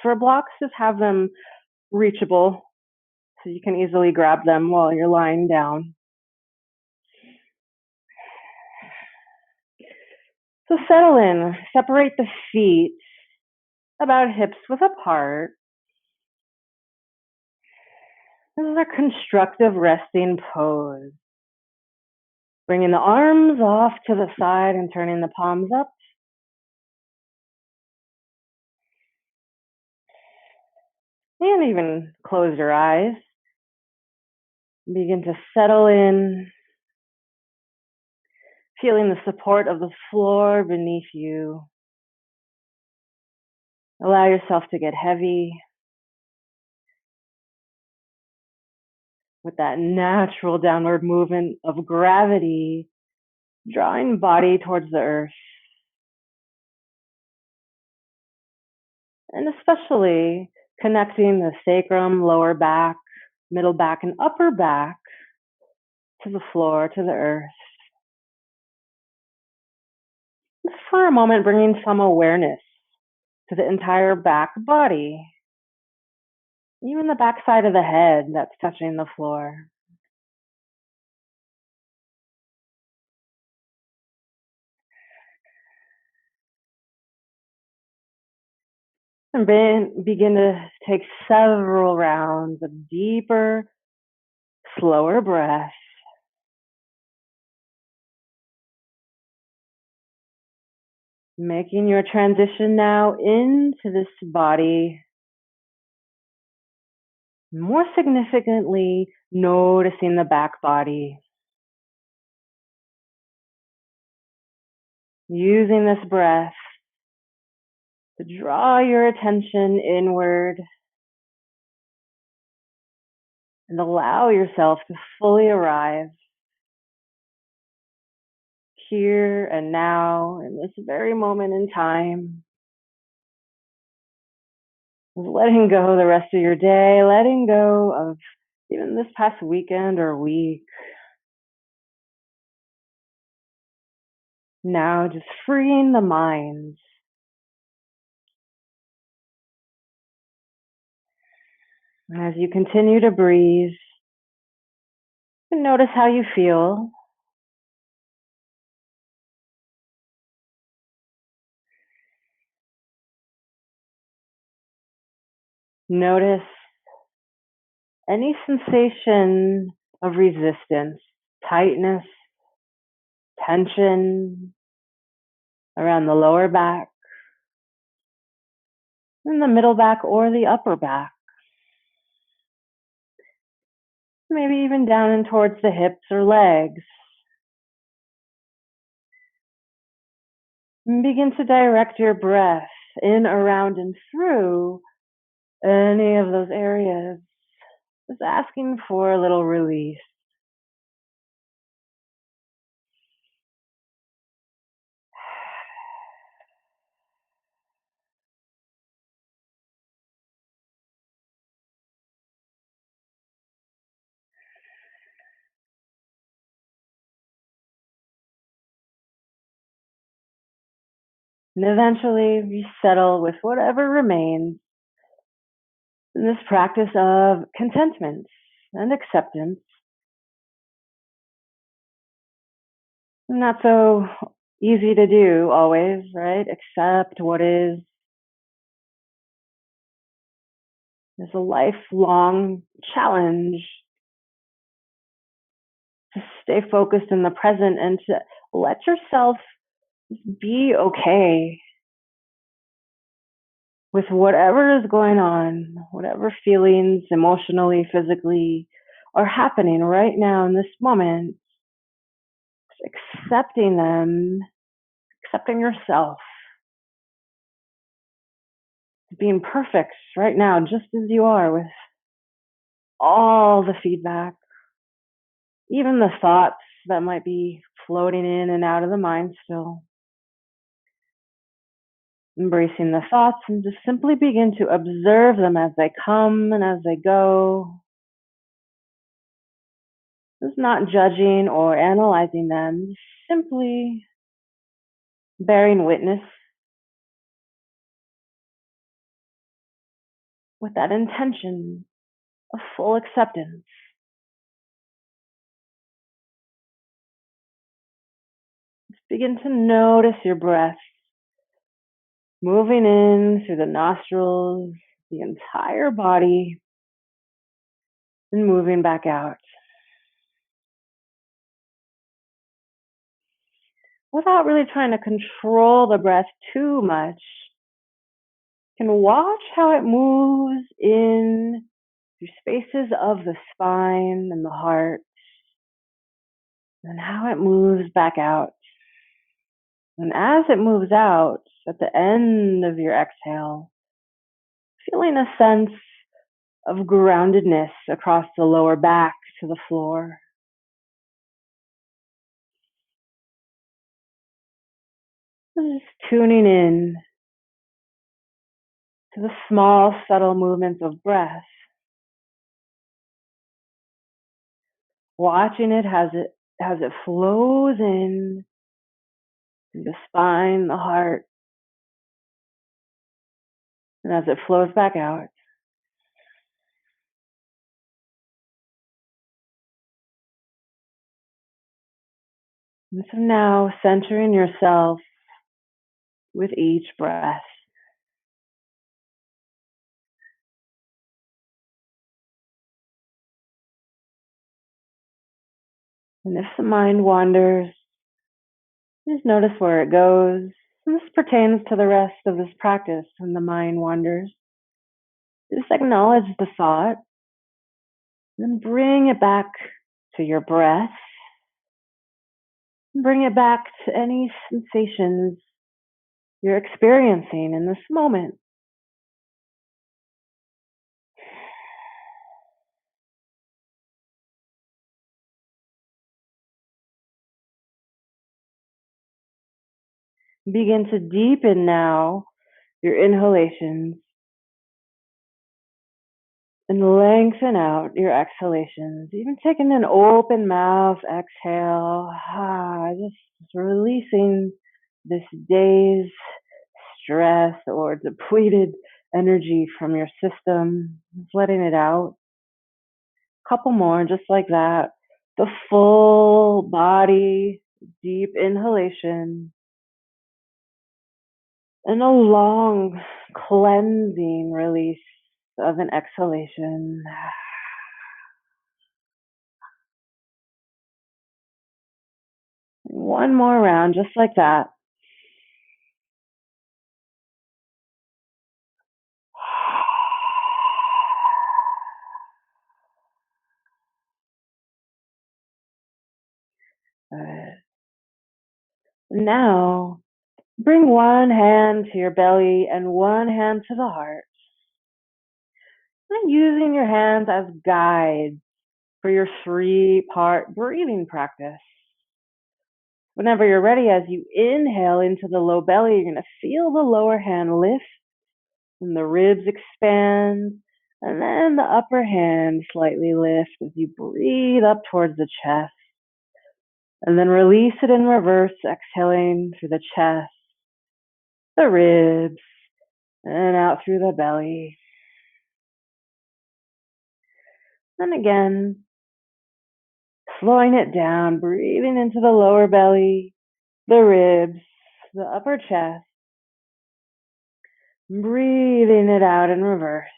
For blocks, just have them reachable so you can easily grab them while you're lying down. So settle in, separate the feet about hips width apart. This is a constructive resting pose. Bringing the arms off to the side and turning the palms up. And even close your eyes. Begin to settle in, feeling the support of the floor beneath you. Allow yourself to get heavy with that natural downward movement of gravity, drawing body towards the earth. And especially connecting the sacrum, lower back, middle back, and upper back to the floor, to the earth. Just for a moment, bringing some awareness to the entire back body, even the back side of the head that's touching the floor. And begin to take several rounds of deeper, slower breaths. Making your transition now into this body. More significantly, noticing the back body. Using this breath to draw your attention inward and allow yourself to fully arrive here and now in this very moment in time. Letting go the rest of your day, letting go of even this past weekend or week. Now just freeing the mind. And as you continue to breathe, notice how you feel. Notice any sensation of resistance, tightness, tension around the lower back, in the middle back or the upper back. Maybe even down and towards the hips or legs. And begin to direct your breath in, around, and through any of those areas. Just asking for a little release. And eventually we settle with whatever remains in this practice of contentment and acceptance. Not so easy to do always, right? Accept what is. It's a lifelong challenge to stay focused in the present and to let yourself be okay with whatever is going on, whatever feelings emotionally, physically are happening right now in this moment. Accepting them, accepting yourself, being perfect right now, just as you are, with all the feedback, even the thoughts that might be floating in and out of the mind still. Embracing the thoughts and just simply begin to observe them as they come and as they go. Just not judging or analyzing them, simply bearing witness. with that intention of full acceptance. Just begin to notice your breath moving in through the nostrils, the entire body, and moving back out. Without really trying to control the breath too much, you can watch how it moves in through spaces of the spine and the heart, and how it moves back out. And as it moves out at the end of your exhale, feeling a sense of groundedness across the lower back to the floor. Just tuning in to the small, subtle movements of breath, watching it as it flows in through the spine, the heart, and as it flows back out. And so now, centering yourself with each breath. And if the mind wanders, just notice where it goes. And this pertains to the rest of this practice when the mind wanders. Just acknowledge the thought, then bring it back to your breath. Bring it back to any sensations you're experiencing in this moment. Begin to deepen now your inhalations and lengthen out your exhalations. Even taking an open mouth exhale, just releasing this day's stress or depleted energy from your system, just letting it out. Couple more, just like that. The full body, deep inhalation, and a long cleansing release of an exhalation. One more round, just like that. Good. Now, bring one hand to your belly and one hand to the heart. And using your hands as guides for your 3-part breathing practice. Whenever you're ready, as you inhale into the low belly, you're going to feel the lower hand lift and the ribs expand, and then the upper hand slightly lift as you breathe up towards the chest. And then release it in reverse, exhaling through the chest, the ribs, and out through the belly. And again, slowing it down, breathing into the lower belly, the ribs, the upper chest, breathing it out in reverse.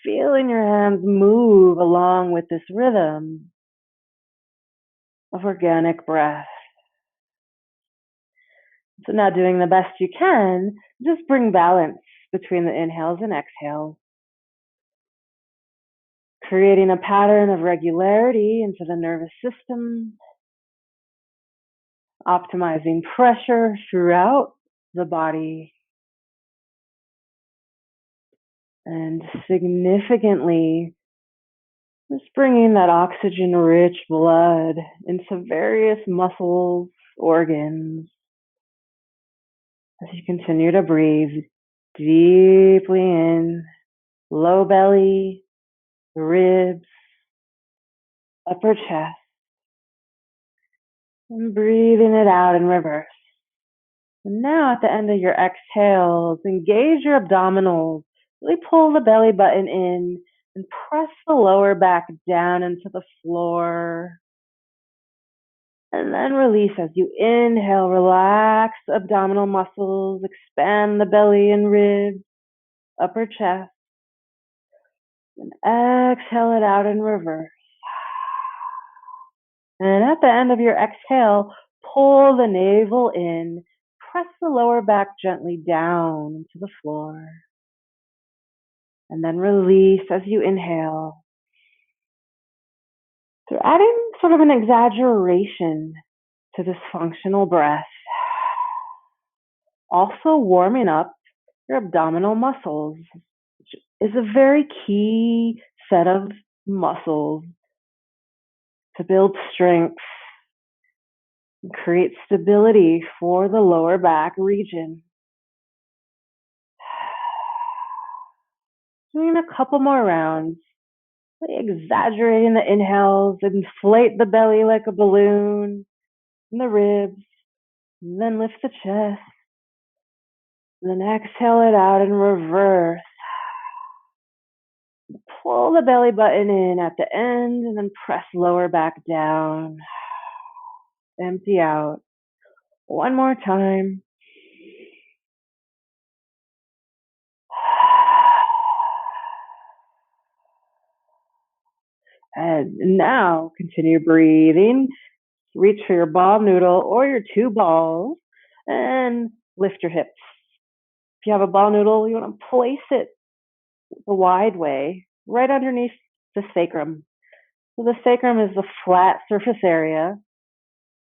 Feeling your hands move along with this rhythm of organic breath. So now, doing the best you can, just bring balance between the inhales and exhales, creating a pattern of regularity into the nervous system, optimizing pressure throughout the body, and significantly just bringing that oxygen-rich blood into various muscles, organs, as you continue to breathe deeply in, low belly, ribs, upper chest, and breathing it out in reverse. And now at the end of your exhales, engage your abdominals. Really pull the belly button in and press the lower back down into the floor. And then release as you inhale, relax abdominal muscles, expand the belly and ribs, upper chest, and exhale it out in reverse. And at the end of your exhale, pull the navel in, press the lower back gently down into the floor, and then release as you inhale. So adding sort of an exaggeration to this functional breath, also warming up your abdominal muscles, which is a very key set of muscles to build strength and create stability for the lower back region. Doing a couple more rounds, exaggerating the inhales, inflate the belly like a balloon, and the ribs, and then lift the chest, and then exhale it out in reverse. Pull the belly button in at the end, and then press lower back down. Empty out. One more time. And now continue breathing. Reach for your ball noodle or your two balls and lift your hips. If you have a ball noodle, you want to place it the wide way right underneath the sacrum. So the sacrum is the flat surface area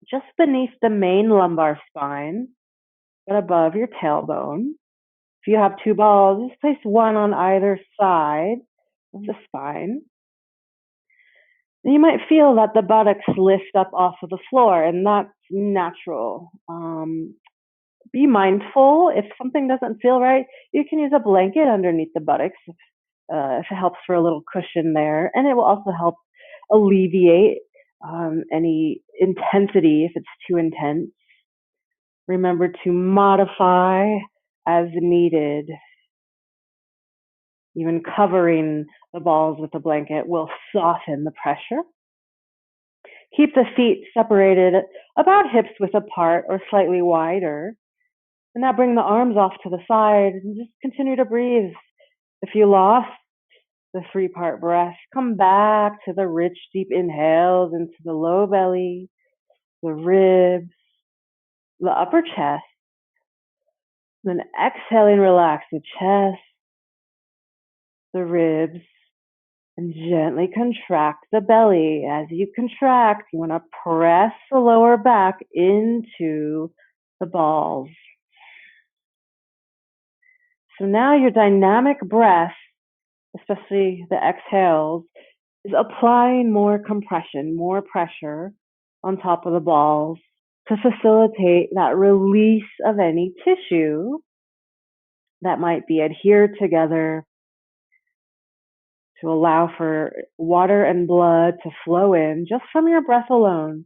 just beneath the main lumbar spine, but above your tailbone. If you have two balls, just place one on either side of the spine. And you might feel that the buttocks lift up off of the floor, and that's natural. Be mindful. If something doesn't feel right, you can use a blanket underneath the buttocks if it helps for a little cushion there. And it will also help alleviate any intensity if it's too intense. Remember to modify as needed. Even covering the balls with a blanket will soften the pressure. Keep the feet separated about hips width apart or slightly wider. And now bring the arms off to the side and just continue to breathe. If you lost the three-part breath, come back to the rich, deep inhales into the low belly, the ribs, the upper chest. Then exhaling, relax the chest, the ribs, and gently contract the belly. As you contract, you want to press the lower back into the balls. So now your dynamic breath, especially the exhales, is applying more compression, more pressure on top of the balls to facilitate that release of any tissue that might be adhered together, to allow for water and blood to flow in just from your breath alone.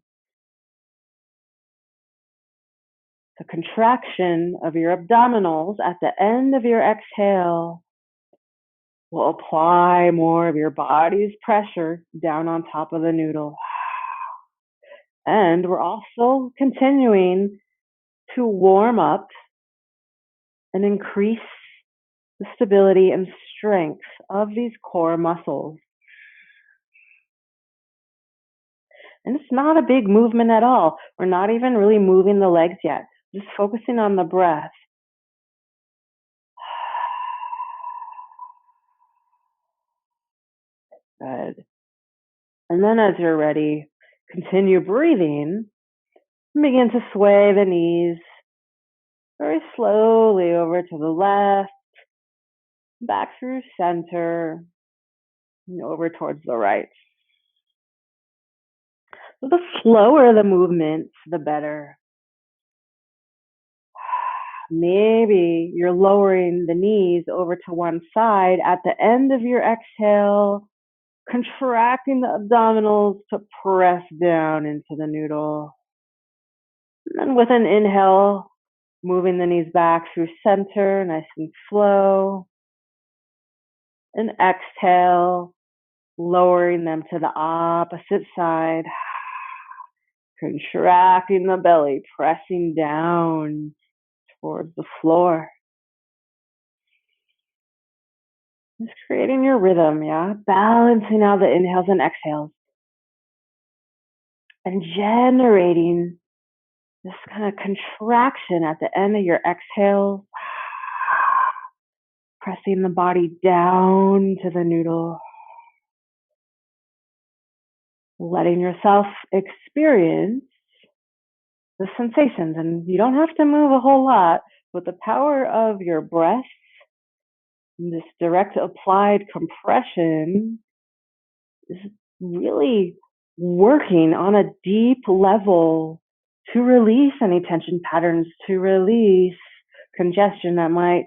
The contraction of your abdominals at the end of your exhale will apply more of your body's pressure down on top of the noodle. And we're also continuing to warm up and increase the stability and strength of these core muscles. And it's not a big movement at all. We're not even really moving the legs yet, just focusing on the breath. Good. And then as you're ready, continue breathing. Begin to sway the knees very slowly over to the left, back through center, and over towards the right. So the slower the movements, the better. Maybe you're lowering the knees over to one side at the end of your exhale, contracting the abdominals to press down into the noodle. And then with an inhale, moving the knees back through center, nice and slow. And exhale, lowering them to the opposite side, contracting the belly, pressing down towards the floor. Just creating your rhythm, yeah? Balancing out the inhales and exhales. And generating this kind of contraction at the end of your exhale, pressing the body down to the noodle, letting yourself experience the sensations. And you don't have to move a whole lot, but the power of your breath and this direct applied compression is really working on a deep level to release any tension patterns, to release congestion that might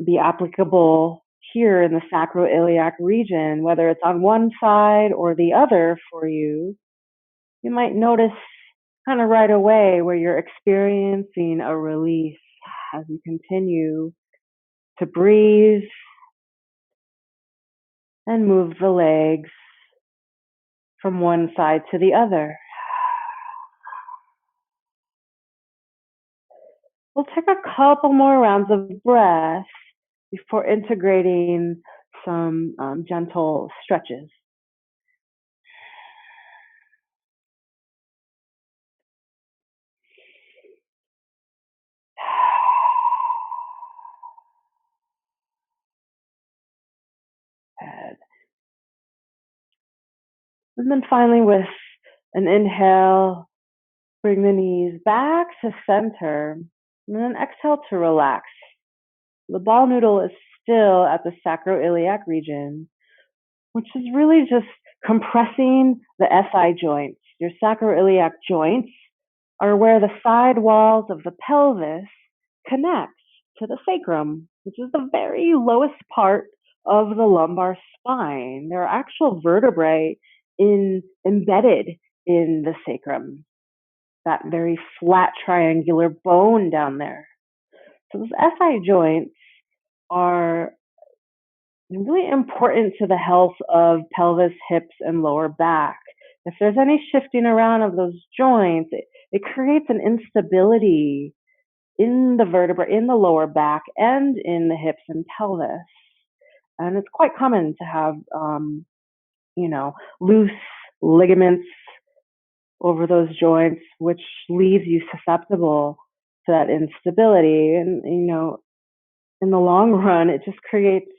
be applicable here in the sacroiliac region, whether it's on one side or the other for you. You might notice kind of right away where you're experiencing a release as you continue to breathe and move the legs from one side to the other. We'll take a couple more rounds of breath before integrating some gentle stretches. And then finally, with an inhale, bring the knees back to center, and then exhale to relax. The ball noodle is still at the sacroiliac region, which is really just compressing the SI joints. Your sacroiliac joints are where the side walls of the pelvis connect to the sacrum, which is the very lowest part of the lumbar spine. There are actual vertebrae embedded in the sacrum, that very flat triangular bone down there. So those SI joints are really important to the health of pelvis, hips, and lower back. If there's any shifting around of those joints, it creates an instability in the vertebra, in the lower back, and in the hips and pelvis. And it's quite common to have, loose ligaments over those joints, which leaves you susceptible to that instability. And, in the long run, it just creates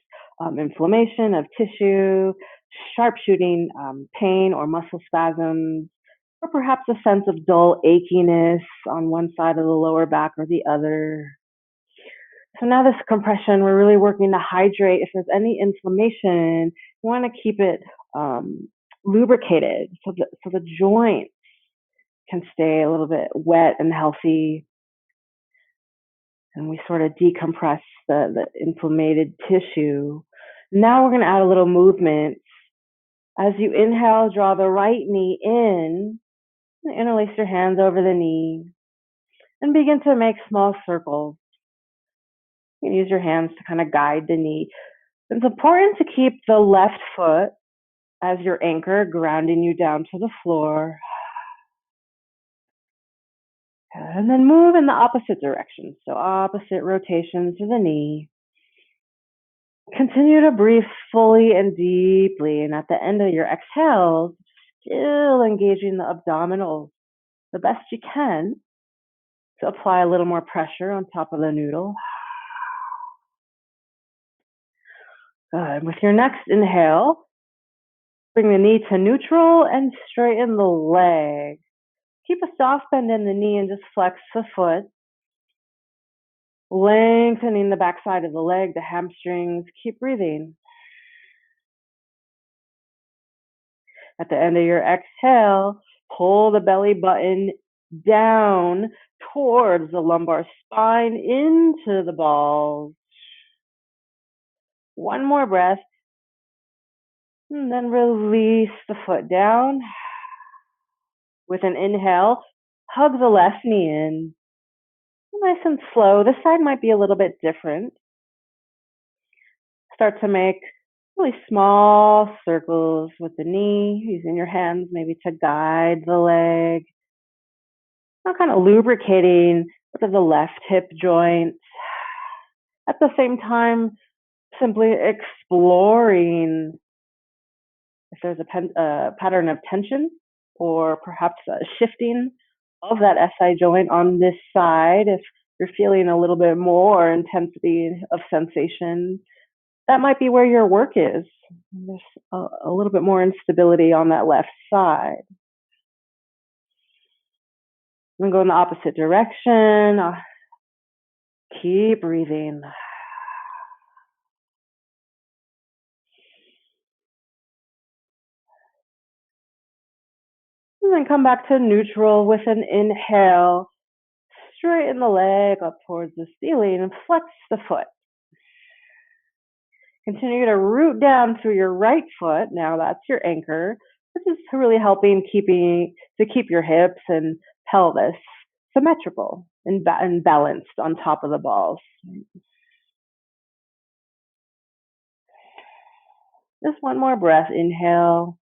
inflammation of tissue, sharpshooting pain or muscle spasms, or perhaps a sense of dull achiness on one side of the lower back or the other. So now this compression, we're really working to hydrate. If there's any inflammation, you want to keep it lubricated so the joint can stay a little bit wet and healthy. And we sort of decompress the inflamed tissue. Now we're going to add a little movement. As you inhale, draw the right knee in, interlace your hands over the knee, and begin to make small circles. You can use your hands to kind of guide the knee. It's important to keep the left foot as your anchor, grounding you down to the floor. And then move in the opposite direction. So opposite rotations to the knee. Continue to breathe fully and deeply. And at the end of your exhales, still engaging the abdominals the best you can to apply a little more pressure on top of the noodle. Good. With your next inhale, bring the knee to neutral and straighten the leg. Keep a soft bend in the knee and just flex the foot. Lengthening the backside of the leg, the hamstrings. Keep breathing. At the end of your exhale, pull the belly button down towards the lumbar spine into the balls. One more breath. And then release the foot down. With an inhale, hug the left knee in. Nice and slow. This side might be a little bit different. Start to make really small circles with the knee, using your hands maybe to guide the leg. Now kind of lubricating the left hip joint. At the same time, simply exploring if there's a pattern of tension or perhaps a shifting of that SI joint on this side. If you're feeling a little bit more intensity of sensation, that might be where your work is. There's a little bit more instability on that left side. I'm going to go in the opposite direction. Keep breathing. And then come back to neutral with an inhale. Straighten the leg up towards the ceiling and flex the foot. Continue to root down through your right foot. Now that's your anchor. This is really helping to keep your hips and pelvis symmetrical and balanced on top of the balls. Just one more breath. Inhale.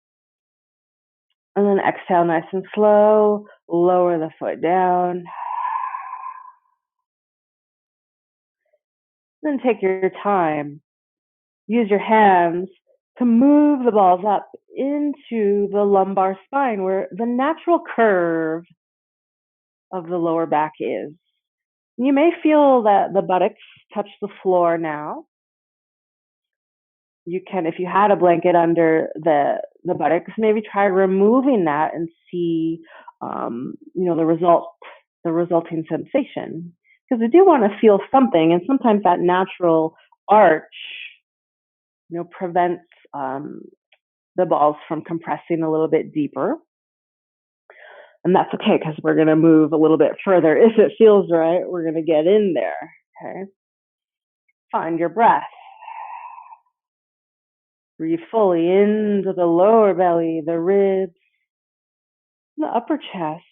And then exhale nice and slow. Lower the foot down. Then take your time. Use your hands to move the balls up into the lumbar spine where the natural curve of the lower back is. You may feel that the buttocks touch the floor now. You can, if you had a blanket under the buttocks, maybe try removing that and see, the resulting sensation. Because we do want to feel something, and sometimes that natural arch, prevents the balls from compressing a little bit deeper. And that's okay because we're going to move a little bit further. If it feels right, we're going to get in there. Okay. Find your breath. Breathe fully into the lower belly, the ribs, the upper chest.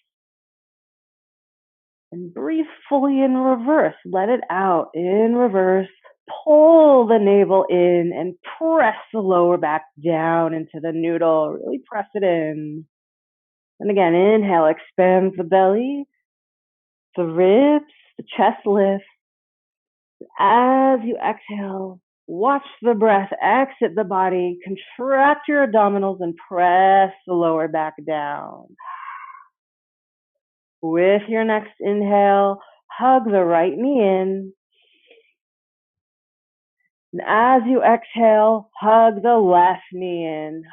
And breathe fully in reverse. Let it out in reverse. Pull the navel in and press the lower back down into the noodle. Really press it in. And again, inhale, expand the belly, the ribs, the chest lifts. As you exhale, watch the breath exit the body, contract your abdominals and press the lower back down. With your next inhale, hug the right knee in. And as you exhale, hug the left knee in.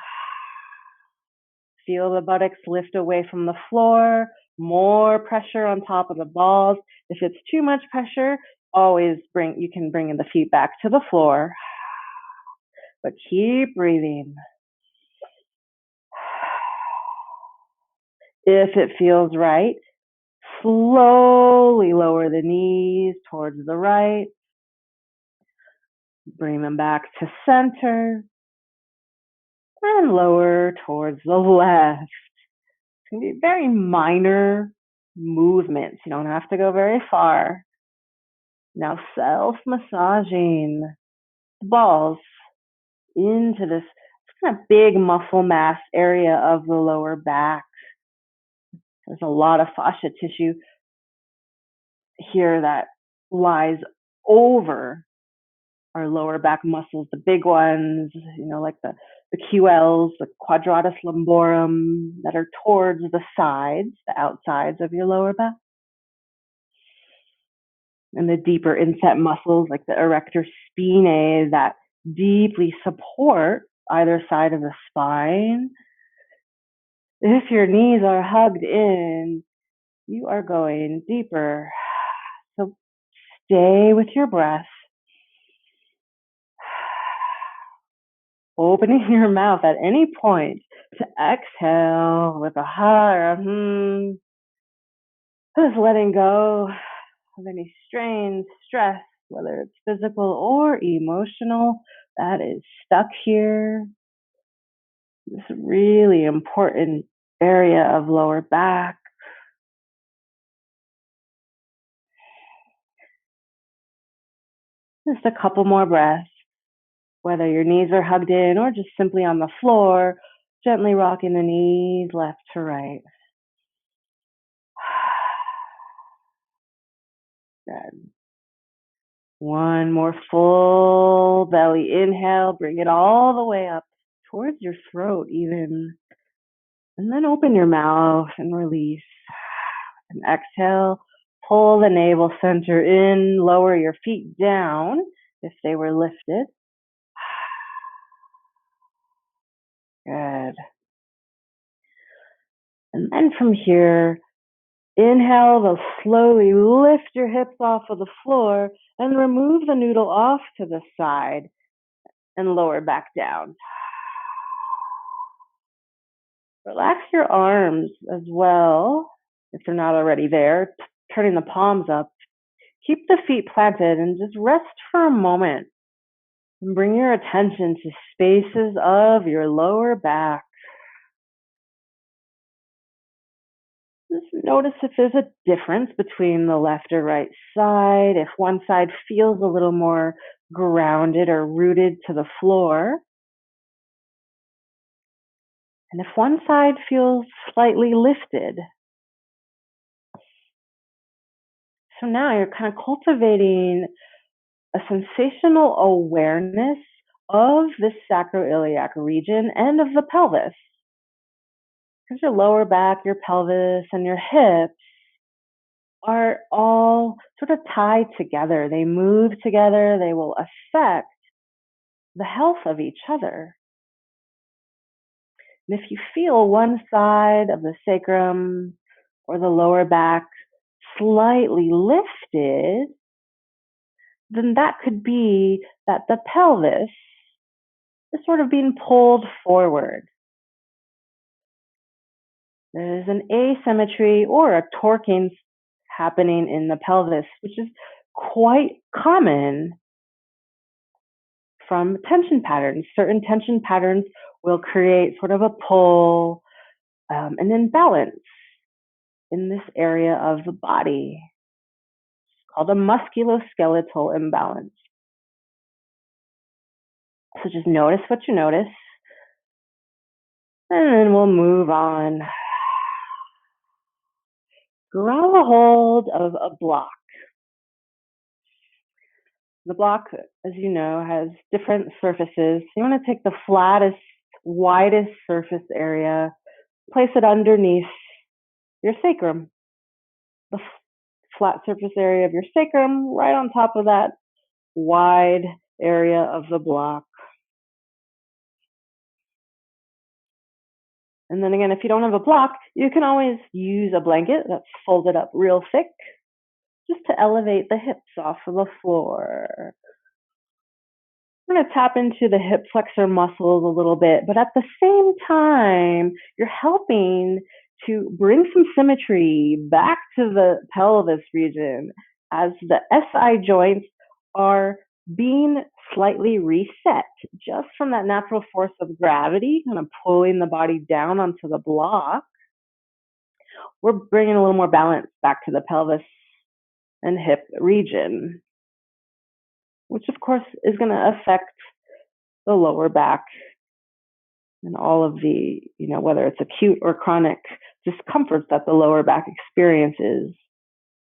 Feel the buttocks lift away from the floor, more pressure on top of the balls. If it's too much pressure, you can bring the feet back to the floor. But keep breathing. If it feels right, slowly lower the knees towards the right. Bring them back to center. And lower towards the left. It's going to be very minor movements. You don't have to go very far. Now self-massaging the balls into this kind of big muscle mass area of the lower back. There's a lot of fascia tissue here that lies over our lower back muscles, the big ones, like the QLs, the quadratus lumborum, that are towards the sides, the outsides of your lower back. And the deeper inset muscles, like the erector spinae, that deeply support either side of the spine. If your knees are hugged in, you are going deeper. So stay with your breath. Opening your mouth at any point to exhale with a ha or Just letting go of any strain, stress, whether it's physical or emotional, that is stuck here. This really important area of lower back. Just a couple more breaths. Whether your knees are hugged in or just simply on the floor, gently rocking the knees left to right. Good. One more full belly inhale, bring it all the way up towards your throat even. And then open your mouth and release. And exhale, pull the navel center in, lower your feet down if they were lifted. Good. And then from here, inhale, they'll slowly lift your hips off of the floor and remove the noodle off to the side and lower back down. Relax your arms as well, if they're not already there, turning the palms up. Keep the feet planted and just rest for a moment. And bring your attention to spaces of your lower back. Just notice if there's a difference between the left or right side, if one side feels a little more grounded or rooted to the floor, and if one side feels slightly lifted. So now you're kind of cultivating a sensational awareness of the sacroiliac region and of the pelvis. Because your lower back, your pelvis, and your hips are all sort of tied together. They move together. They will affect the health of each other. And if you feel one side of the sacrum or the lower back slightly lifted, then that could be that the pelvis is sort of being pulled forward. There's an asymmetry or a torquing happening in the pelvis, which is quite common from tension patterns. Certain tension patterns will create sort of a pull, an imbalance in this area of the body. It's called a musculoskeletal imbalance. So just notice what you notice, and then we'll move on. Grab a hold of a block. The block, as you know, has different surfaces. You want to take the flattest, widest surface area, place it underneath your sacrum. The flat surface area of your sacrum, right on top of that wide area of the block. And then again, if you don't have a block, you can always use a blanket that's folded up real thick, just to elevate the hips off of the floor. I'm going to tap into the hip flexor muscles a little bit, but at the same time, you're helping to bring some symmetry back to the pelvis region as the SI joints are being slightly reset just from that natural force of gravity, kind of pulling the body down onto the block. We're bringing a little more balance back to the pelvis and hip region, which of course is going to affect the lower back and all of the, whether it's acute or chronic discomforts that the lower back experiences.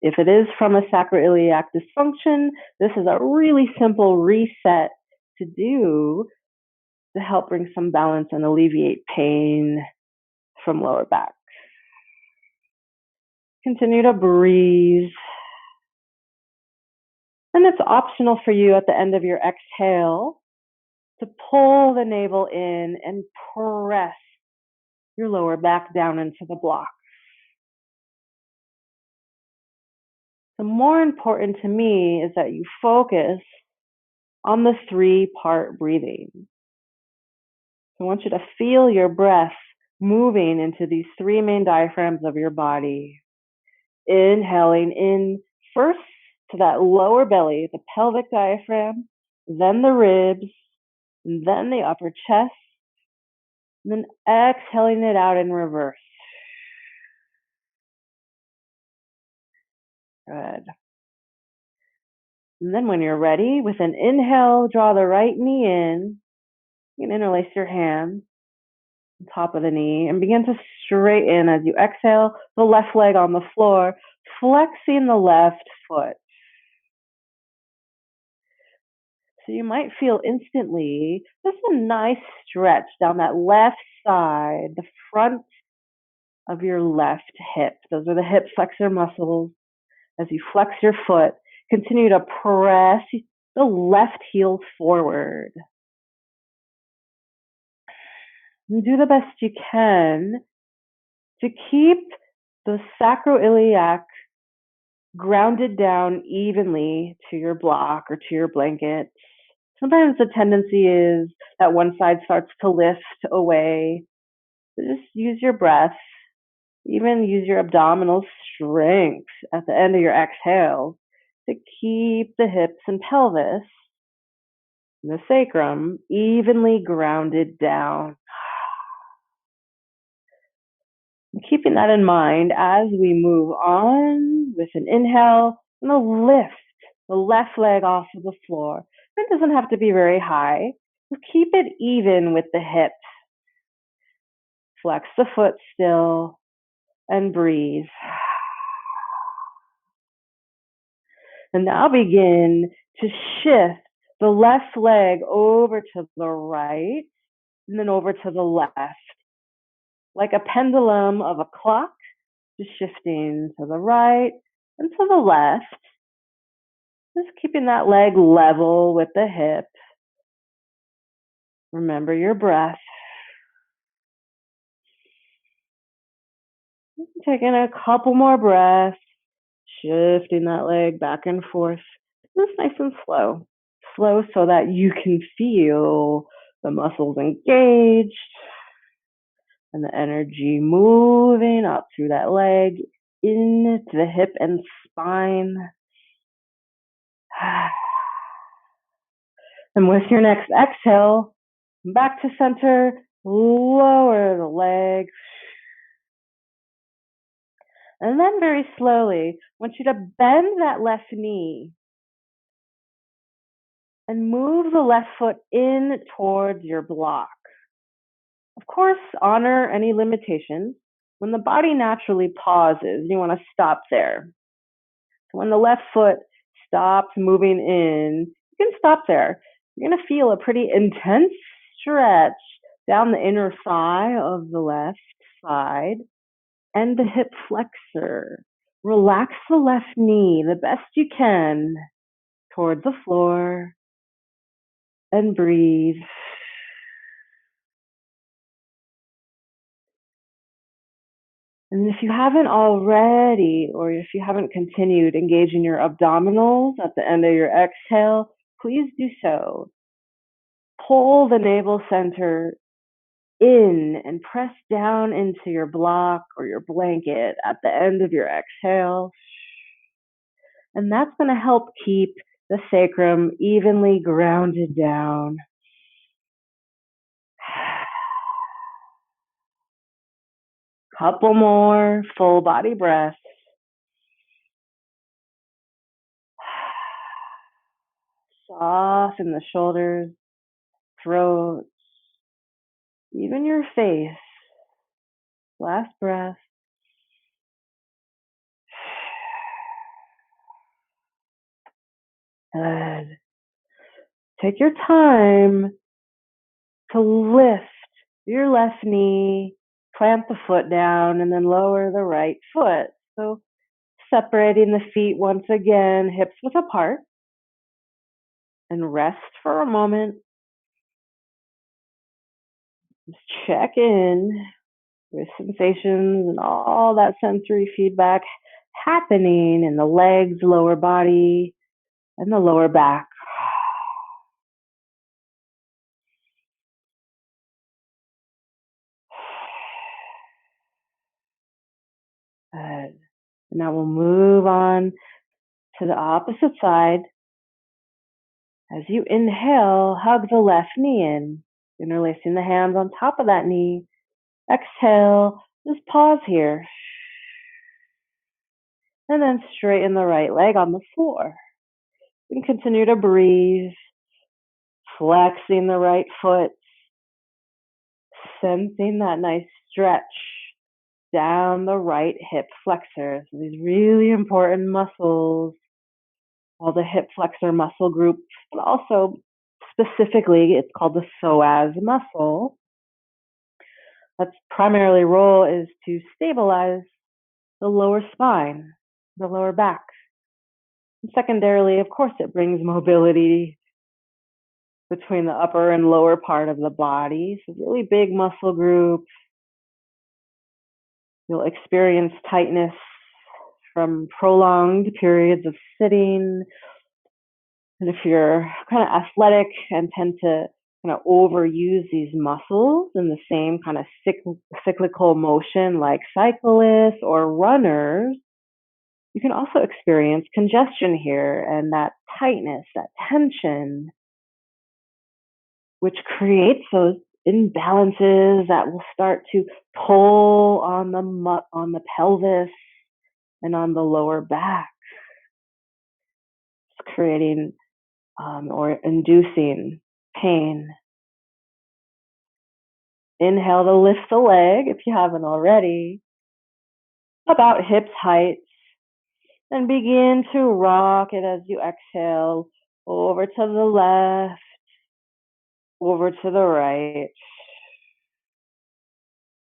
If it is from a sacroiliac dysfunction, this is a really simple reset to do to help bring some balance and alleviate pain from lower back. Continue to breathe. And it's optional for you at the end of your exhale to pull the navel in and press your lower back down into the block. The more important to me is that you focus on the 3-part breathing. I want you to feel your breath moving into these 3 main diaphragms of your body. Inhaling in first to that lower belly, the pelvic diaphragm, then the ribs, and then the upper chest, and then exhaling it out in reverse. Good. And then when you're ready, with an inhale, draw the right knee in. You can interlace your hands on top of the knee and begin to straighten as you exhale the left leg on the floor, flexing the left foot. So you might feel instantly just a nice stretch down that left side, the front of your left hip. Those are the hip flexor muscles. As you flex your foot, continue to press the left heel forward. And do the best you can to keep the sacroiliac grounded down evenly to your block or to your blanket. Sometimes the tendency is that one side starts to lift away. So just use your breath. Even use your abdominal strength at the end of your exhale to keep the hips and pelvis and the sacrum evenly grounded down. And keeping that in mind as we move on with an inhale and a lift the left leg off of the floor. It doesn't have to be very high. Just keep it even with the hips. Flex the foot still and breathe. And now begin to shift the left leg over to the right and then over to the left. Like a pendulum of a clock, just shifting to the right and to the left. Just keeping that leg level with the hip. Remember your breath. Taking a couple more breaths, shifting that leg back and forth. Just nice and slow. Slow so that you can feel the muscles engaged and the energy moving up through that leg into the hip and spine. And with your next exhale, back to center, lower the leg. And then very slowly, I want you to bend that left knee and move the left foot in towards your block. Of course, honor any limitations. When the body naturally pauses, you want to stop there. So when the left foot stops moving in, you can stop there. You're going to feel a pretty intense stretch down the inner thigh of the left side and the hip flexor. Relax the left knee the best you can towards the floor and breathe. And if you haven't already, or if you haven't continued engaging your abdominals at the end of your exhale, please do so. Pull the navel center in and press down into your block or your blanket at the end of your exhale. And that's going to help keep the sacrum evenly grounded down. Couple more full body breaths. Soften the shoulders, throat, even your face. Last breath. Good. Take your time to lift your left knee, plant the foot down, and then lower the right foot. So separating the feet once again, hips width apart, and rest for a moment. Just check in with sensations and all that sensory feedback happening in the legs, lower body, and the lower back. Good. Now we'll move on to the opposite side. As you inhale, hug the left knee in, interlacing the hands on top of that knee. Exhale, just pause here. And then straighten the right leg on the floor. And continue to breathe, flexing the right foot, sensing that nice stretch down the right hip flexor. So these really important muscles, all the hip flexor muscle group, but also specifically, it's called the psoas muscle. Its primarily role is to stabilize the lower spine, the lower back. And secondarily, of course, it brings mobility between the upper and lower part of the body. So really big muscle group. You'll experience tightness from prolonged periods of sitting. And if you're kind of athletic and tend to kind of overuse these muscles in the same kind of cyclical motion like cyclists or runners, you can also experience congestion here and that tightness, that tension, which creates those imbalances that will start to pull on the pelvis and on the lower back, creating or inducing pain. Inhale to lift the leg if you haven't already, about hips height, and begin to rock it as you exhale over to the left, over to the right.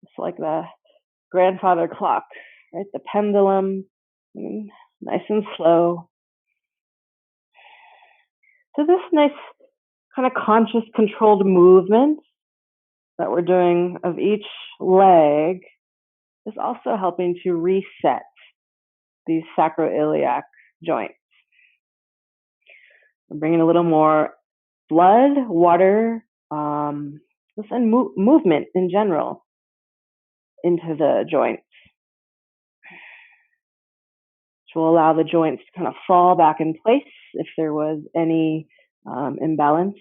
It's like the grandfather clock, right? The pendulum, nice and slow. So this nice kind of conscious controlled movement that we're doing of each leg is also helping to reset these sacroiliac joints. We're bringing a little more blood, water, and movement in general into the joints, which will allow the joints to kind of fall back in place if there was any imbalance.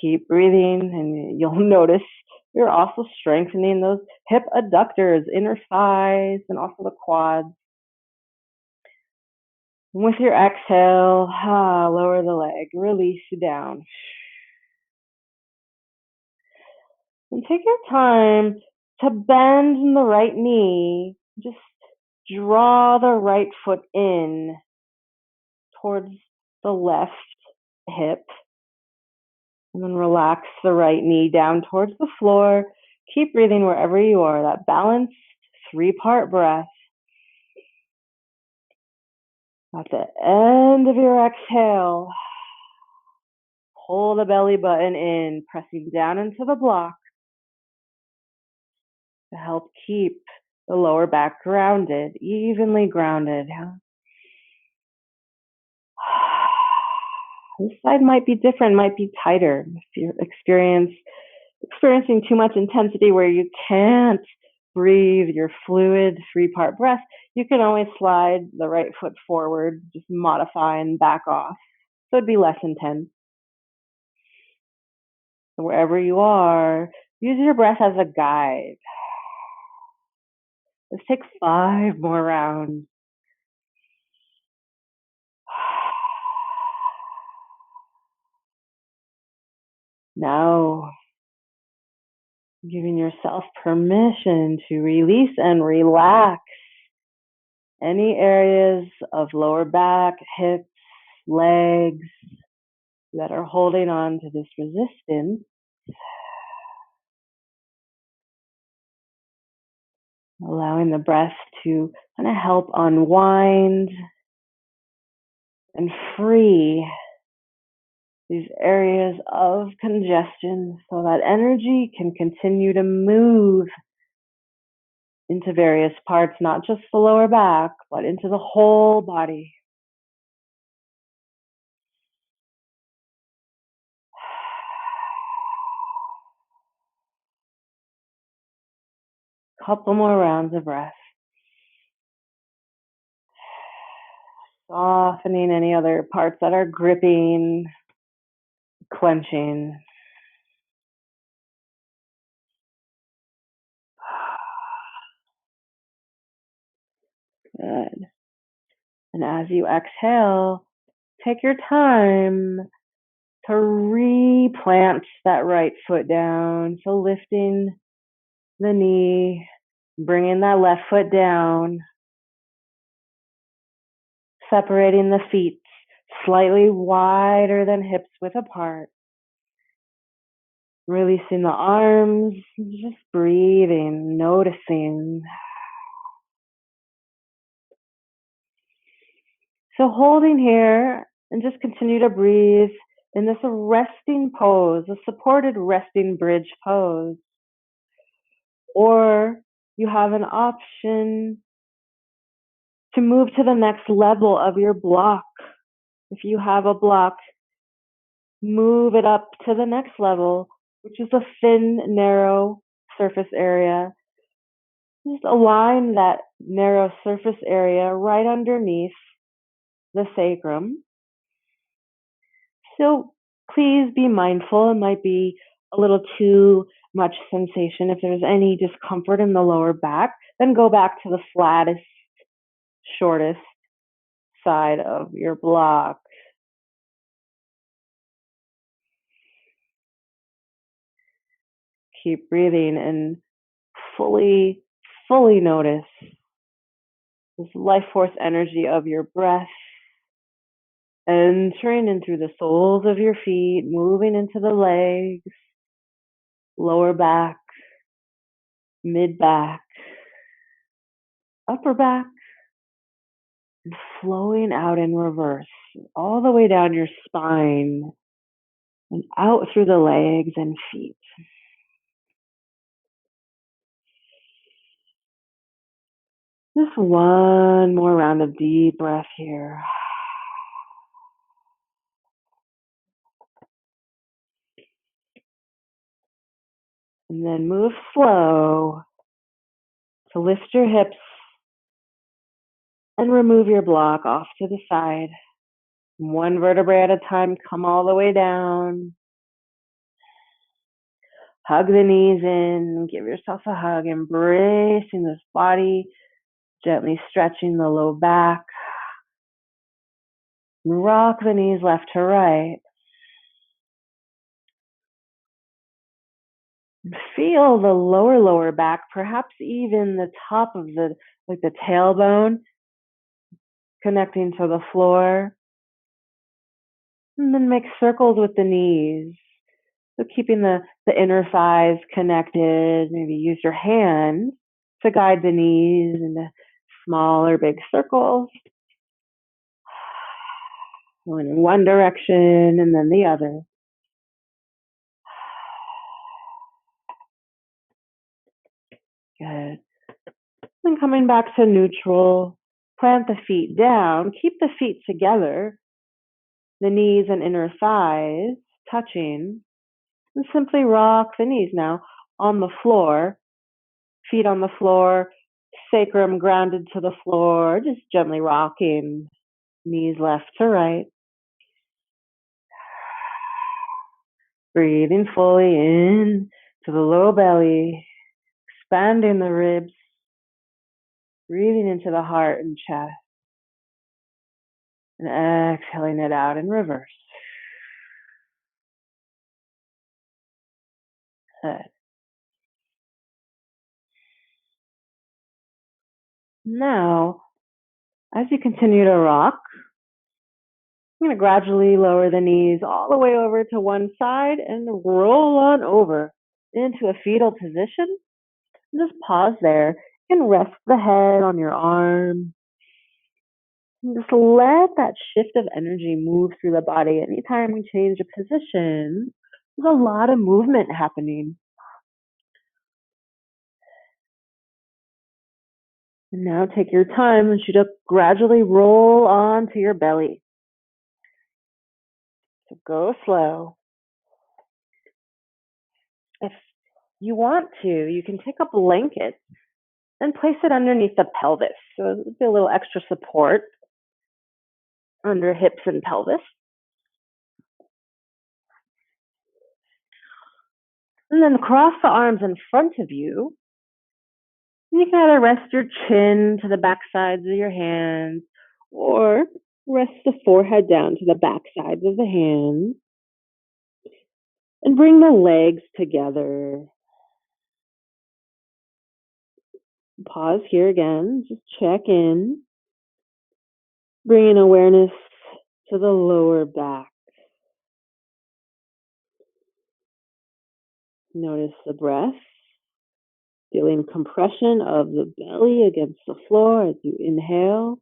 Keep breathing, and you'll notice you're also strengthening those hip adductors, inner thighs, and also the quads. And with your exhale, lower the leg, release down. And take your time to bend the right knee. Just draw the right foot in towards the left hip. And then relax the right knee down towards the floor. Keep breathing wherever you are, that balanced 3-part breath. At the end of your exhale, pull the belly button in, pressing down into the block to help keep the lower back grounded, evenly grounded. This side might be different, might be tighter. If you're experiencing too much intensity where you can't breathe your fluid 3-part breath, you can always slide the right foot forward, just modify and back off. So it'd be less intense. So wherever you are, use your breath as a guide. Let's take 5 more rounds. Now, giving yourself permission to release and relax any areas of lower back, hips, legs that are holding on to this resistance. Allowing the breath to kind of help unwind and free these areas of congestion so that energy can continue to move into various parts, not just the lower back, but into the whole body. Couple more rounds of breath. Softening any other parts that are gripping, clenching. Good. And as you exhale, take your time to replant that right foot down. So lifting the knee, bringing that left foot down, separating the feet slightly wider than hips width apart. Releasing the arms, just breathing, noticing. So holding here and just continue to breathe in this resting pose, a supported resting bridge pose. Or you have an option to move to the next level of your block. If you have a block, move it up to the next level, which is a thin, narrow surface area. Just align that narrow surface area right underneath the sacrum. So please be mindful. It might be a little too much sensation. If there's any discomfort in the lower back, then go back to the flattest, shortest side of your block. Keep breathing and fully notice this life force energy of your breath entering in through the soles of your feet, moving into the legs, lower back, mid back, upper back, and flowing out in reverse, all the way down your spine and out through the legs and feet. Just one more round of deep breath here. And then move slow to lift your hips and remove your block off to the side. One vertebrae at a time, come all the way down. Hug the knees in, give yourself a hug, embracing this body, gently stretching the low back. Rock the knees left to right. Feel the lower back, perhaps even the top of the tailbone connecting to the floor. And then make circles with the knees. So keeping the inner thighs connected, maybe use your hand to guide the knees into small or big circles. Going in one direction and then the other. Good. Then coming back to neutral, plant the feet down, keep the feet together, the knees and inner thighs touching, and simply rock the knees now on the floor, feet on the floor, sacrum grounded to the floor, just gently rocking, knees left to right. Breathing fully in to the low belly, expanding the ribs, breathing into the heart and chest, and exhaling it out in reverse. Good. Now, as you continue to rock, I'm going to gradually lower the knees all the way over to one side and roll on over into a fetal position. And just pause there and rest the head on your arm. And just let that shift of energy move through the body. Anytime we change a position, there's a lot of movement happening. And now take your time and you to gradually roll onto your belly. So go slow. If you want to, you can take a blanket and place it underneath the pelvis. So it'll be a little extra support under hips and pelvis. And then cross the arms in front of you. And you can either rest your chin to the back sides of your hands, Or rest the forehead down to the back sides of the hands and bring the legs together. Pause here again, just check in, bringing awareness to the lower back. Notice the breath, feeling compression of the belly against the floor as you inhale.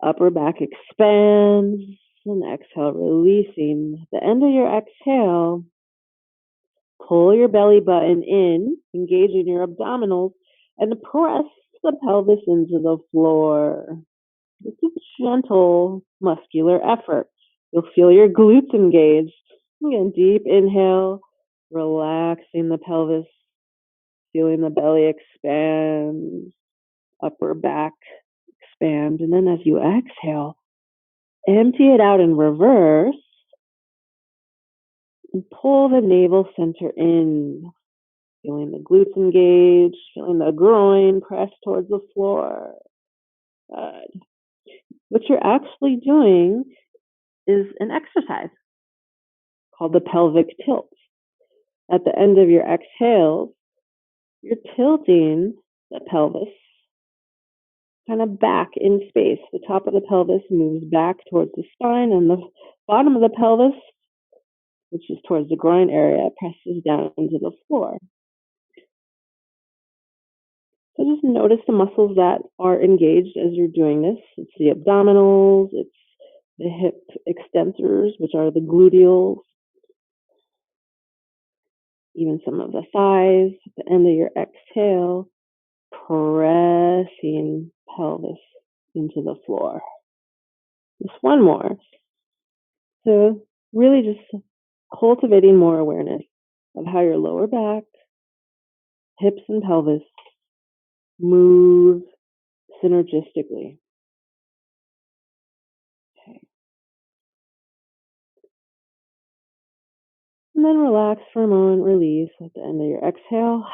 Upper back expands, and exhale, releasing. At the end of your exhale, pull your belly button in, engaging your abdominals, and press the pelvis into the floor. It's a gentle muscular effort. You'll feel your glutes engaged. Again, deep inhale, relaxing the pelvis, feeling the belly expand, upper back expand. And then as you exhale, empty it out in reverse and pull the navel center in, feeling the glutes engaged, feeling the groin press towards the floor. Good. What you're actually doing is an exercise called the pelvic tilt. At the end of your exhales, you're tilting the pelvis kind of back in space. The top of the pelvis moves back towards the spine, and the bottom of the pelvis, which is towards the groin area, presses down into the floor. So just notice the muscles that are engaged as you're doing this. It's the abdominals, it's the hip extensors, which are the gluteals, even some of the thighs. At the end of your exhale, pressing pelvis into the floor. Just one more. So really just cultivating more awareness of how your lower back, hips, and pelvis move synergistically. Okay. And then relax for a moment, release at the end of your exhale.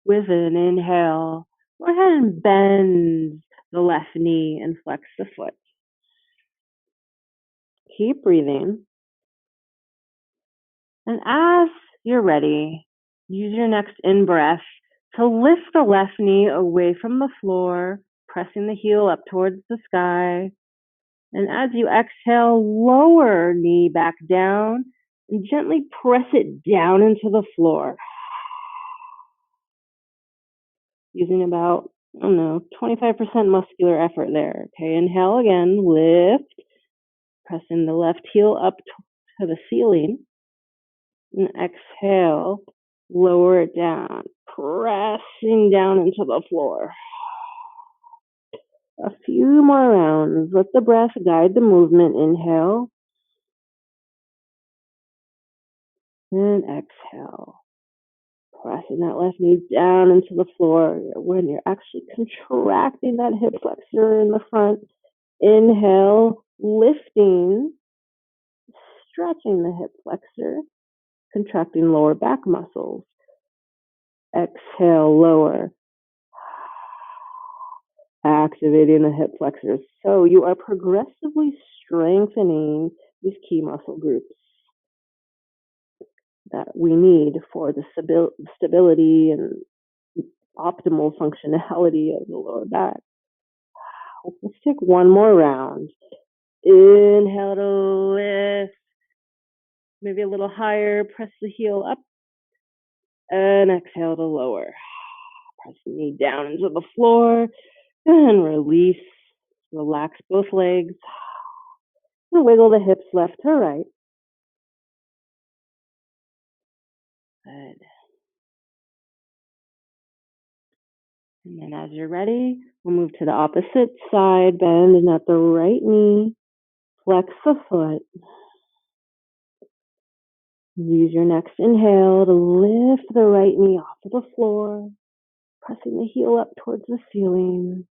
With an inhale, go ahead and bend the left knee and flex the foot. Keep breathing. And as you're ready, use your next in-breath to lift the left knee away from the floor, pressing the heel up towards the sky. And as you exhale, lower knee back down and gently press it down into the floor. Using about, 25% muscular effort there. Okay, inhale again, lift, pressing the left heel up to the ceiling. And exhale, lower it down, pressing down into the floor. A few more rounds. Let the breath guide the movement. Inhale. And exhale. Pressing that left knee down into the floor. When you're actually contracting that hip flexor in the front, inhale, lifting, stretching the hip flexor, contracting lower back muscles. Exhale, lower. Activating the hip flexors. So you are progressively strengthening these key muscle groups that we need for the stability and optimal functionality of the lower back. Let's take one more round. Inhale to lift. Maybe a little higher. Press the heel up. And exhale to lower. Press the knee down into the floor. And release. Relax both legs. And wiggle the hips left to right. Good. And then as you're ready, we'll move to the opposite side, bending at the right knee. Flex the foot. Use your next inhale to lift the right knee off of the floor, pressing the heel up towards the ceiling.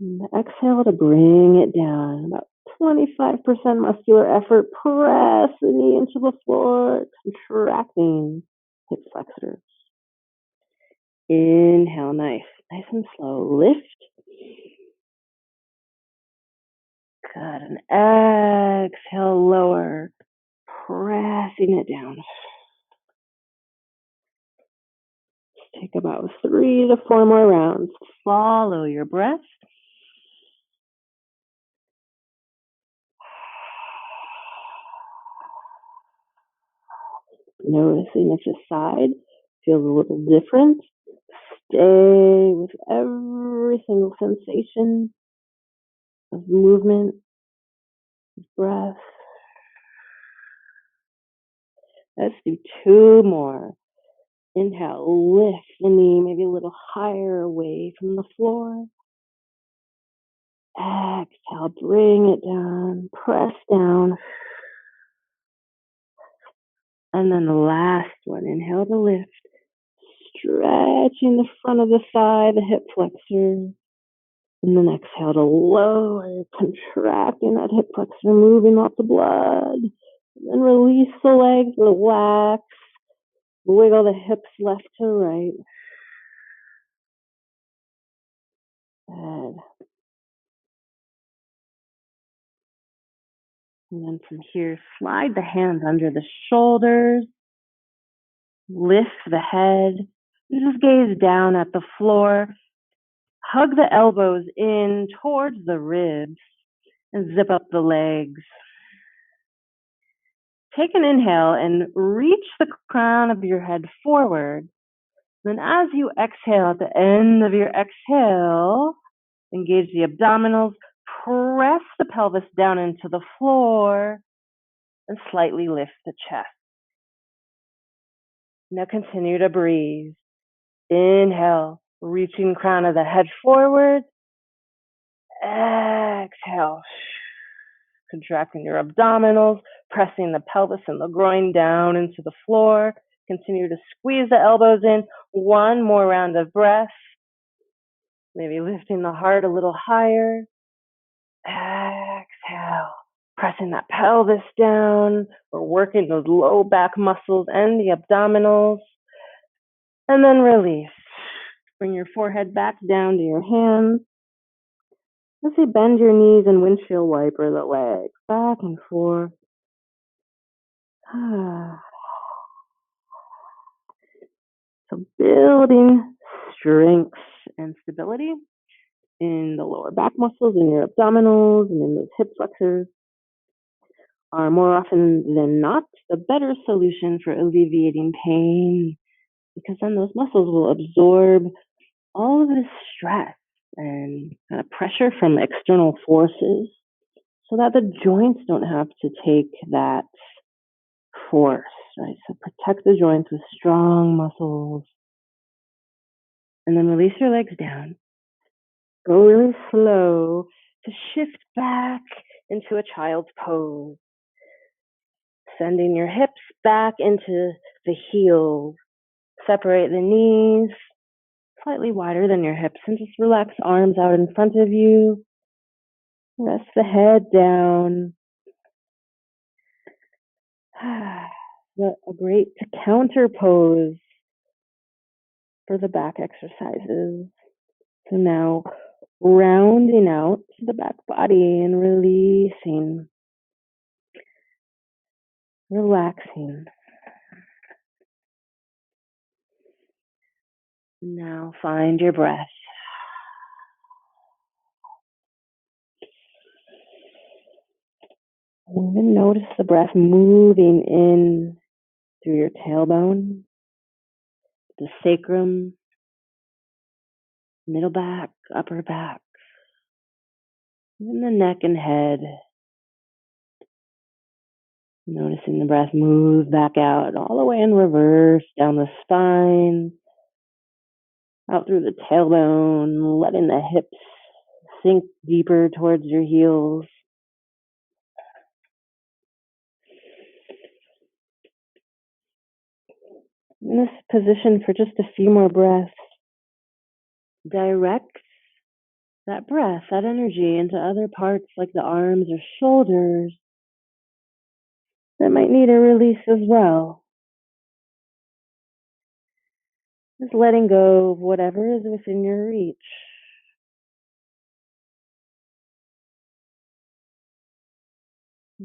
And the exhale to bring it down. About 25% muscular effort. Press the knee into the floor, contracting hip flexors. Inhale, nice and slow. Lift. Good. And exhale, lower, pressing it down. Take about 3 to 4 more rounds. Follow your breath. Noticing if the side feels a little different. Stay with every single sensation of movement, of breath. Let's do 2 more. Inhale, lift the knee maybe a little higher away from the floor. Exhale, bring it down, press down. And then the last one, inhale to lift. Stretching the front of the thigh, the hip flexor. And then exhale to lower, contracting that hip flexor, moving off the blood. And then release the legs, relax. Wiggle the hips left to right. Good. And then from here, slide the hands under the shoulders. Lift the head. And just gaze down at the floor. Hug the elbows in towards the ribs and zip up the legs. Take an inhale and reach the crown of your head forward. Then as you exhale, at the end of your exhale, engage the abdominals, press the pelvis down into the floor, and slightly lift the chest. Now continue to breathe. Inhale, reaching crown of the head forward. Exhale, contracting your abdominals, pressing the pelvis and the groin down into the floor. Continue to squeeze the elbows in. 1 more round of breath. Maybe lifting the heart a little higher. Exhale, pressing that pelvis down. We're working those low back muscles and the abdominals. And then release. Bring your forehead back down to your hands. Let's say bend your knees and windshield wiper the legs back and forth. So building strength and stability in the lower back muscles, in your abdominals, and in those hip flexors are more often than not the better solution for alleviating pain, because then those muscles will absorb all of this stress and kind of pressure from external forces so that the joints don't have to take that force, right? So protect the joints with strong muscles. And then release your legs down. Go really slow to shift back into a child's pose. Sending your hips back into the heels. Separate the knees slightly wider than your hips and just relax arms out in front of you. Rest the head down. A great counter pose for the back exercises. So now rounding out the back body and releasing, relaxing. Now find your breath. And then notice the breath moving in through your tailbone, the sacrum, middle back, upper back, and the neck and head. Noticing the breath move back out all the way in reverse, down the spine, out through the tailbone, letting the hips sink deeper towards your heels. In this position for just a few more breaths, direct that breath, that energy into other parts like the arms or shoulders that might need a release as well. Just letting go of whatever is within your reach.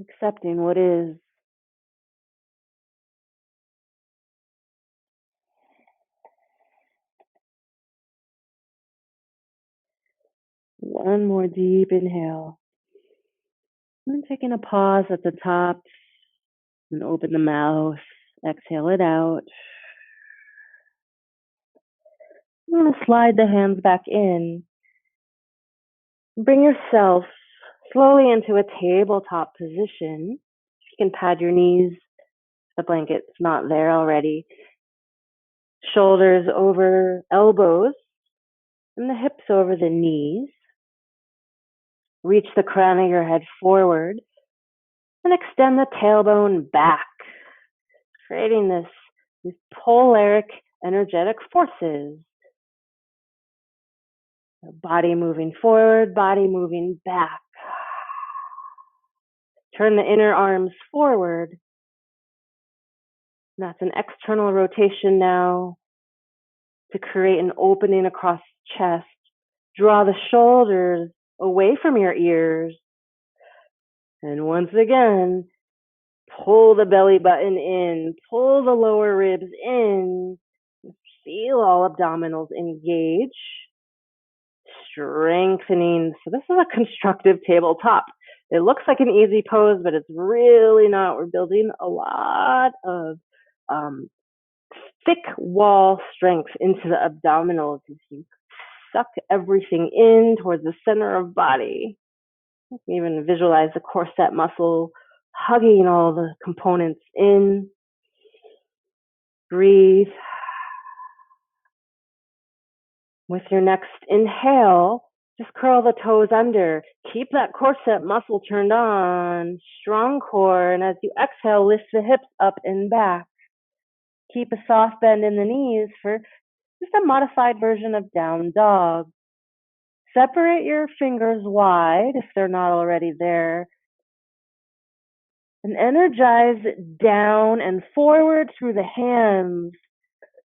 accepting what is. One more deep inhale. And taking a pause at the top and open the mouth. Exhale it out. I'm going to slide the hands back in. Bring yourself slowly into a tabletop position. You can pad your knees. The blanket's not there already. Shoulders over elbows and the hips over the knees. Reach the crown of your head forward and extend the tailbone back, creating these polaric energetic forces. Body moving forward, body moving back. Turn the inner arms forward. That's an external rotation now to create an opening across the chest. Draw the shoulders away from your ears. And once again, pull the belly button in, pull the lower ribs in. Feel all abdominals engage. Strengthening. So this is a constructive tabletop. It looks like an easy pose, but it's really not. We're building a lot of thick wall strength into the abdominals as you suck everything in towards the center of body. You can even visualize the corset muscle hugging all the components in. Breathe. With your next inhale, just curl the toes under. Keep that corset muscle turned on. Strong core. And as you exhale, lift the hips up and back. Keep a soft bend in the knees for just a modified version of down dog. Separate your fingers wide if they're not already there. And energize down and forward through the hands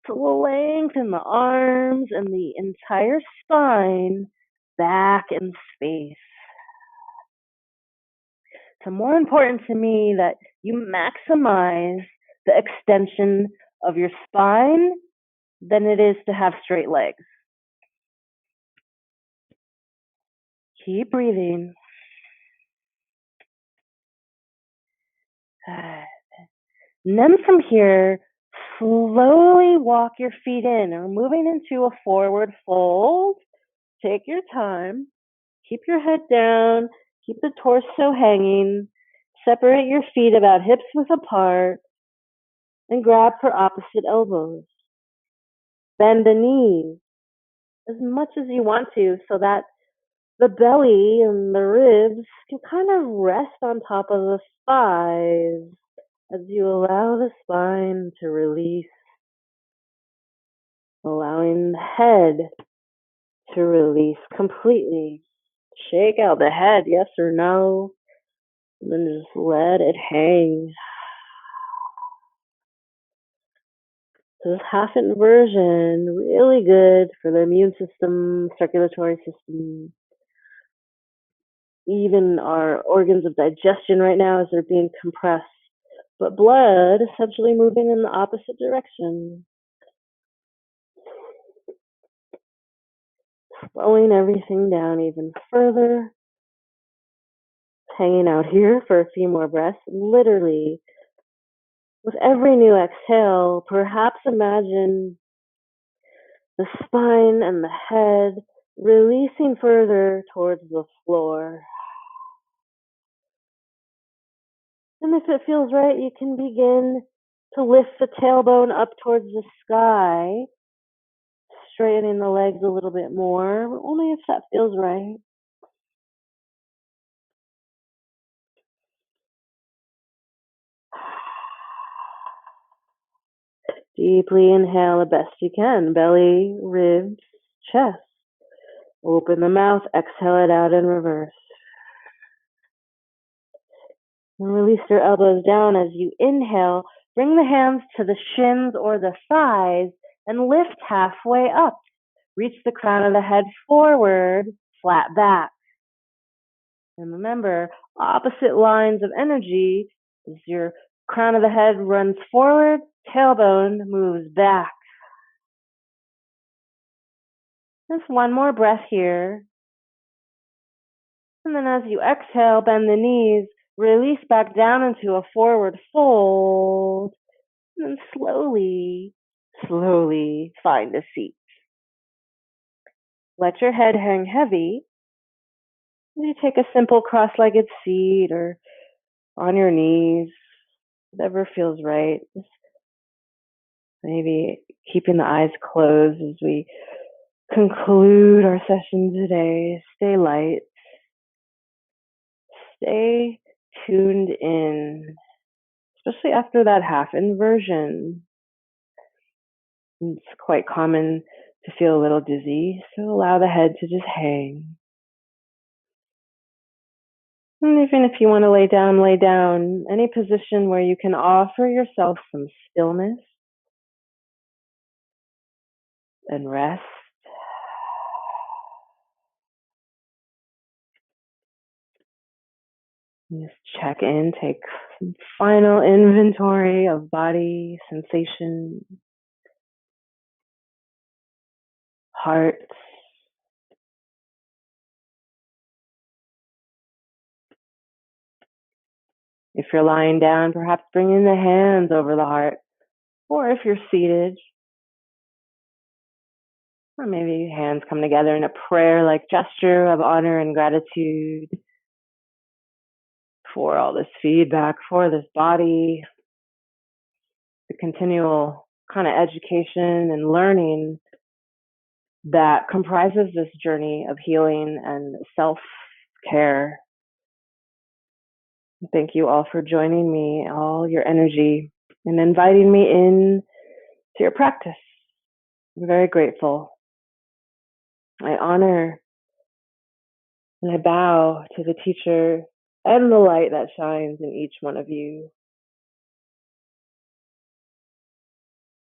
to lengthen the arms and the entire spine back in space. So more important to me that you maximize the extension of your spine than it is to have straight legs. Keep breathing. And then from here, slowly walk your feet in. We're moving into a forward fold. Take your time. Keep your head down. Keep the torso hanging. Separate your feet about hips width apart and grab for opposite elbows. Bend the knees as much as you want to so that the belly and the ribs can kind of rest on top of the thighs as you allow the spine to release, allowing the head to release completely. Shake out the head, yes or no, and then just let it hang. So this half inversion, really good for the immune system, circulatory system, even our organs of digestion right now as they're being compressed. But blood essentially moving in the opposite direction. Slowing everything down even further. Hanging out here for a few more breaths. Literally, with every new exhale, perhaps imagine the spine and the head releasing further towards the floor. And if it feels right, you can begin to lift the tailbone up towards the sky, straightening the legs a little bit more, but only if that feels right. Deeply inhale the best you can, belly, ribs, chest. Open the mouth, exhale it out in reverse. And release your elbows down as you inhale. Bring the hands to the shins or the thighs and lift halfway up. Reach the crown of the head forward, flat back. And remember, opposite lines of energy as your crown of the head runs forward, tailbone moves back. Just one more breath here. And then as you exhale, bend the knees, release back down into a forward fold, and then slowly find a seat. Let your head hang heavy. You take a simple cross-legged seat or on your knees, whatever feels right. Just maybe keeping the eyes closed as we conclude our session today. Stay light. Stay tuned in, especially after that half inversion. It's quite common to feel a little dizzy, so allow the head to just hang. And even if you want to lay down. Any position where you can offer yourself some stillness and rest. And just check in, take some final inventory of body sensation, heart. If you're lying down, perhaps bringing the hands over the heart. Or if you're seated, or maybe hands come together in a prayer-like gesture of honor and gratitude for all this feedback, for this body, the continual kind of education and learning that comprises this journey of healing and self-care. Thank you all for joining me, all your energy, and inviting me in to your practice. I'm very grateful. I honor and I bow to the teacher and the light that shines in each one of you.